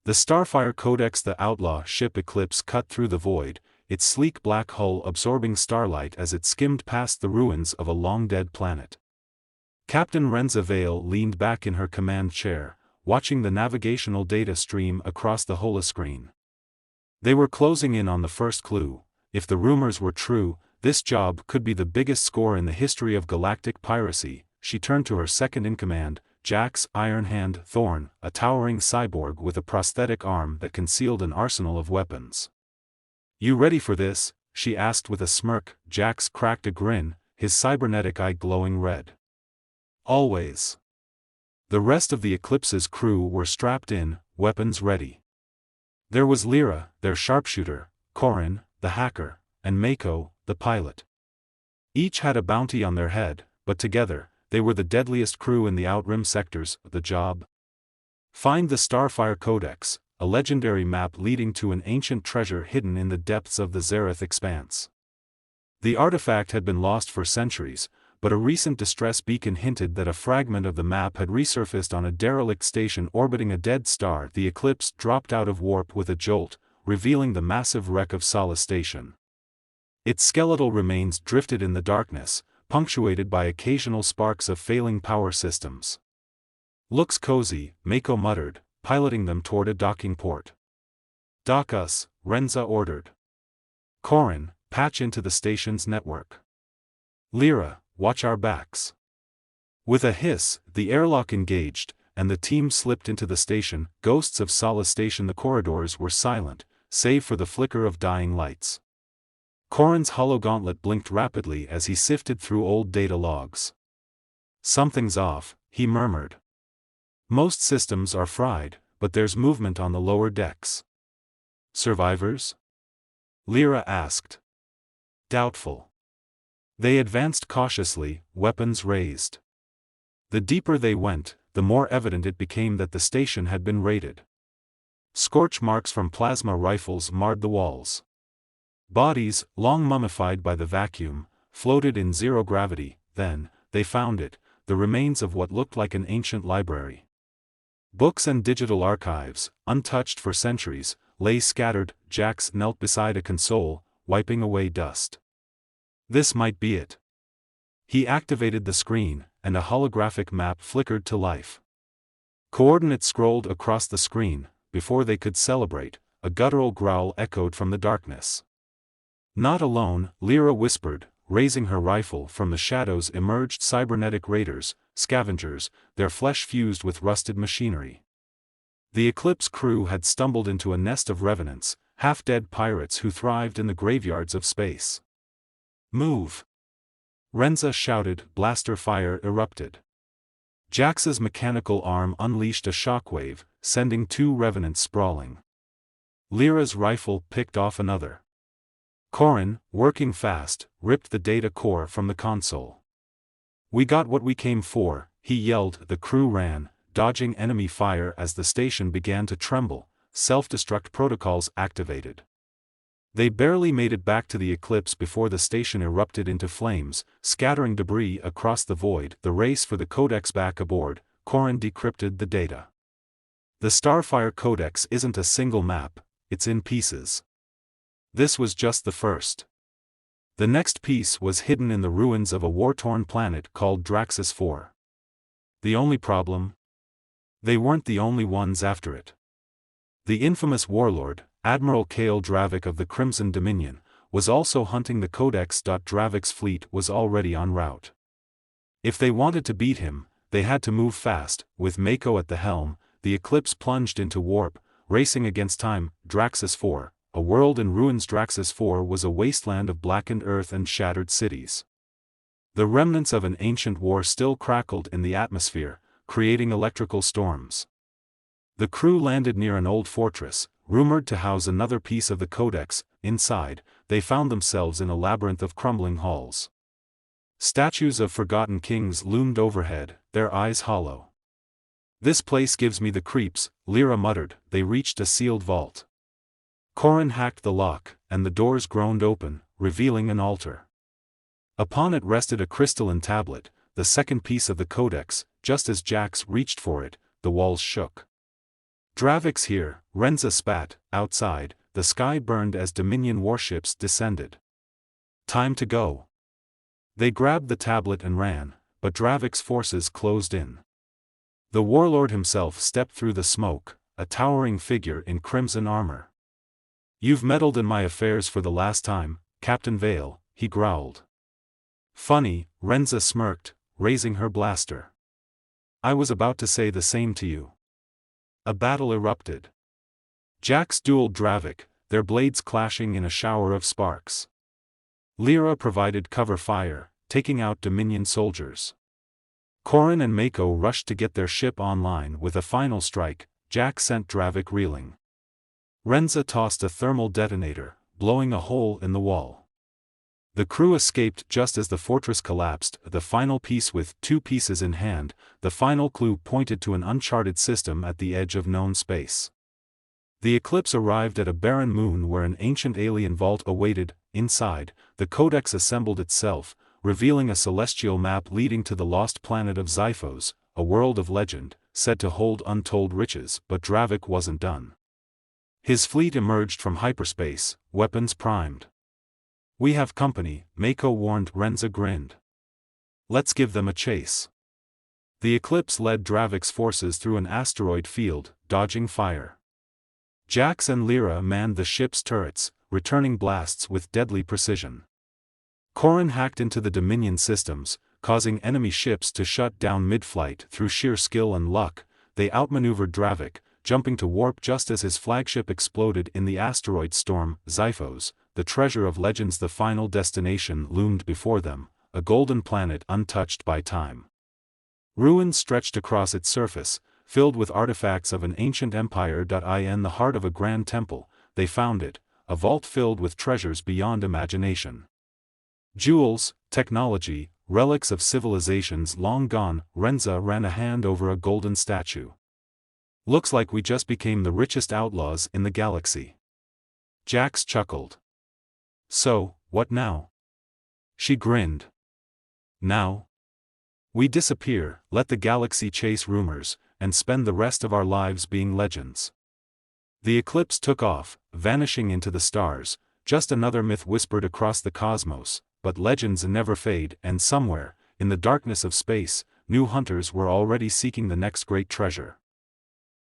The Starfire Codex, the outlaw ship Eclipse, cut through the void, its sleek black hull absorbing starlight as it skimmed past the ruins of a long-dead planet. Captain Renza Vale leaned back in her command chair, watching the navigational data stream across the holoscreen. They were closing in on the first clue. If the rumors were true, this job could be the biggest score in the history of galactic piracy. She turned to her second-in-command, Jax Ironhand Thorne, a towering cyborg with a prosthetic arm that concealed an arsenal of weapons. "You ready for this?" she asked with a smirk. Jax cracked a grin, his cybernetic eye glowing red. "Always." The rest of the Eclipse's crew were strapped in, weapons ready. There was Lyra, their sharpshooter, Corin, the hacker, and Mako, the pilot. Each had a bounty on their head, but together, they were the deadliest crew in the Outrim sectors. The job? Find the Starfire Codex, a legendary map leading to an ancient treasure hidden in the depths of the Xerath expanse. The artifact had been lost for centuries, but a recent distress beacon hinted that a fragment of the map had resurfaced on a derelict station orbiting a dead star. The Eclipse dropped out of warp with a jolt, revealing the massive wreck of Solace Station. Its skeletal remains drifted in the darkness, punctuated by occasional sparks of failing power systems. "Looks cozy," Mako muttered, piloting them toward a docking port. "Dock us," Renza ordered. "Corin, patch into the station's network. Lyra, watch our backs." With a hiss, the airlock engaged, and the team slipped into the station. Ghosts of Solace Station. The corridors were silent, save for the flicker of dying lights. Corin's hologauntlet blinked rapidly as he sifted through old data logs. "Something's off," he murmured. "Most systems are fried, but there's movement on the lower decks." "Survivors?" Lyra asked. "Doubtful." They advanced cautiously, weapons raised. The deeper they went, the more evident it became that the station had been raided. Scorch marks from plasma rifles marred the walls. Bodies, long mummified by the vacuum, floated in zero gravity. Then, they found it, the remains of what looked like an ancient library. Books and digital archives, untouched for centuries, lay scattered. Jax knelt beside a console, wiping away dust. This might be it. He activated the screen, and a holographic map flickered to life. Coordinates scrolled across the screen. Before they could celebrate, a guttural growl echoed from the darkness. "Not alone," Lyra whispered, raising her rifle. From the shadows emerged cybernetic raiders, scavengers, their flesh fused with rusted machinery. The Eclipse crew had stumbled into a nest of revenants, half-dead pirates who thrived in the graveyards of space. "Move!" Renza shouted. Blaster fire erupted. Jax's mechanical arm unleashed a shockwave, sending two revenants sprawling. Lyra's rifle picked off another. Corin, working fast, ripped the data core from the console. "We got what we came for," he yelled. The crew ran, dodging enemy fire as the station began to tremble. Self-destruct protocols activated. They barely made it back to the Eclipse before the station erupted into flames, scattering debris across the void. The race for the Codex. Back aboard, Corin decrypted the data. The Starfire Codex isn't a single map, it's in pieces. This was just the first. The next piece was hidden in the ruins of a war-torn planet called Draxus 4. The only problem? They weren't the only ones after it. The infamous warlord, Admiral Kale Dravik of the Crimson Dominion, was also hunting the Codex. Dravik's fleet was already en route. If they wanted to beat him, they had to move fast. With Mako at the helm, the Eclipse plunged into warp, racing against time. Draxus 4, a world in ruins. Draxus 4 was a wasteland of blackened earth and shattered cities. The remnants of an ancient war still crackled in the atmosphere, creating electrical storms. The crew landed near an old fortress, rumored to house another piece of the Codex. Inside, they found themselves in a labyrinth of crumbling halls. Statues of forgotten kings loomed overhead, their eyes hollow. "This place gives me the creeps," Lyra muttered. They reached a sealed vault. Corin hacked the lock, and the doors groaned open, revealing an altar. Upon it rested a crystalline tablet, the second piece of the Codex. Just as Jax reached for it, the walls shook. Dravik's here, Renza spat. Outside, the sky burned as Dominion warships descended. Time to go. They grabbed the tablet and ran, but Dravik's forces closed in. The warlord himself stepped through the smoke, a towering figure in crimson armor. "You've meddled in my affairs for the last time, Captain Vale," he growled. "Funny," Renza smirked, raising her blaster. "I was about to say the same to you." A battle erupted. Jax dueled Dravik, their blades clashing in a shower of sparks. Lyra provided cover fire, taking out Dominion soldiers. Corrin and Mako rushed to get their ship online with a final strike. Jax sent Dravik reeling. Renza tossed a thermal detonator, blowing a hole in the wall. The crew escaped just as the fortress collapsed, the final piece with 2 pieces in hand. The final clue pointed to an uncharted system at the edge of known space. The Eclipse arrived at a barren moon where an ancient alien vault awaited. Inside, the Codex assembled itself, revealing a celestial map leading to the lost planet of Xiphos, a world of legend, said to hold untold riches. But Dravik wasn't done. His fleet emerged from hyperspace, weapons primed. "We have company," Mako warned. Renza grinned. "Let's give them a chase." The Eclipse led Dravik's forces through an asteroid field, dodging fire. Jax and Lyra manned the ship's turrets, returning blasts with deadly precision. Corrin hacked into the Dominion systems, causing enemy ships to shut down mid-flight. Through sheer skill and luck, they outmaneuvered Dravik, jumping to warp just as his flagship exploded in the asteroid storm. Xiphos, the treasure of legends, the final destination, loomed before them, a golden planet untouched by time. Ruins stretched across its surface, filled with artifacts of an ancient empire. In the heart of a grand temple, they found it, a vault filled with treasures beyond imagination. Jewels, technology, relics of civilizations long gone. Renza ran a hand over a golden statue. "Looks like we just became the richest outlaws in the galaxy." Jax chuckled. "So, what now?" She grinned. "Now? We disappear, let the galaxy chase rumors, and spend the rest of our lives being legends." The Eclipse took off, vanishing into the stars. Just another myth whispered across the cosmos, but legends never fade. And somewhere, in the darkness of space, new hunters were already seeking the next great treasure.